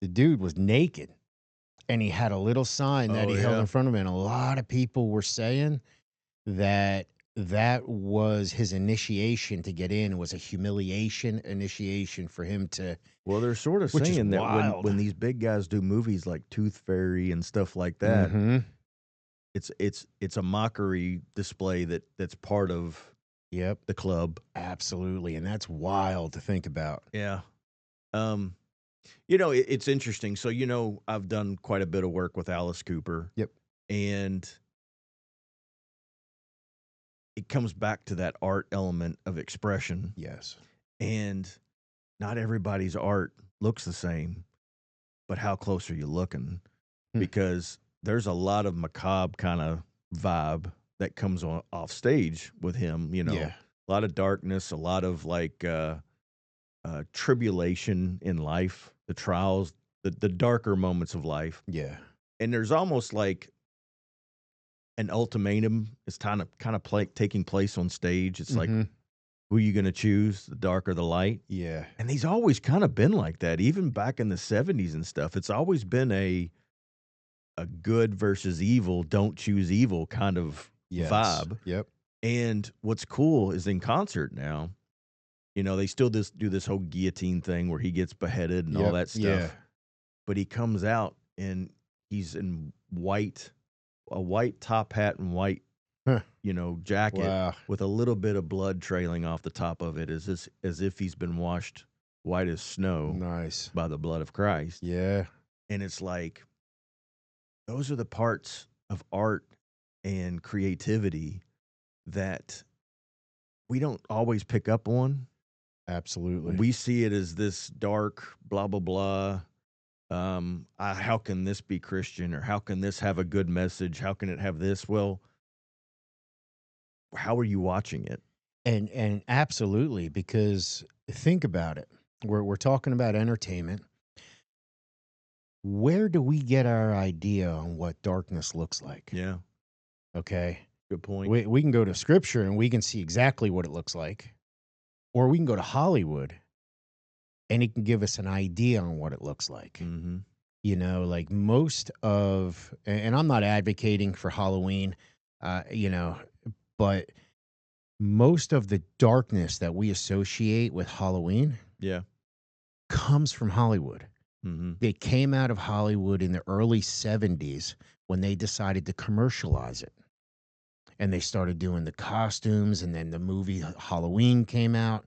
The dude was naked, and he had a little sign that Oh, he held yeah. in front of him, and a lot of people were saying that that was his initiation to get in, was a humiliation initiation for him to, Well, they're sort of which is saying that wild. when these big guys do movies like Tooth Fairy and stuff like that, Mhm. it's a mockery display that's part of Yep, the club. absolutely, and that's wild to think about. Yeah. Um, it's interesting. So, I've done quite a bit of work with Alice Cooper, Yep. and it comes back to that art element of expression. Yes. And not everybody's art looks the same, but how close are you looking? Hmm. Because there's a lot of macabre kind of vibe that comes on off stage with him, Yeah. a lot of darkness, a lot of like tribulation in life, the trials, the darker moments of life. Yeah. And there's almost like an ultimatum is kind of taking place on stage. It's like, Mhm. who are you going to choose, the dark or the light? Yeah. And he's always kind of been like that, even back in the 70s and stuff. It's always been a good versus evil, don't choose evil kind of Yes. vibe. Yep. And what's cool is in concert now, they still do this whole guillotine thing where he gets beheaded and all Yep. that Yeah. stuff. But he comes out and he's in a white top hat and white, Huh. jacket Wow. with a little bit of blood trailing off the top of it as if he's been washed white as snow Nice. by the blood of Christ. Yeah. And it's like those are the parts of art and creativity that we don't always pick up on. Absolutely. We see it as this dark, blah, blah, blah. How can this be Christian or how can this have a good message? How can it have this? Well, how are you watching it? And absolutely, because think about it. We're talking about entertainment. Where do we get our idea on what darkness looks like? Yeah, Okay. good point. We can go to scripture and we can see exactly what it looks like. Or we can go to Hollywood and it can give us an idea on what it looks like. Mhm. Like most of, and I'm not advocating for Halloween, but most of the darkness that we associate with Halloween Yeah. comes from Hollywood. Mhm. It came out of Hollywood in the early 70s when they decided to commercialize it. And they started doing the costumes, and then the movie Halloween came out.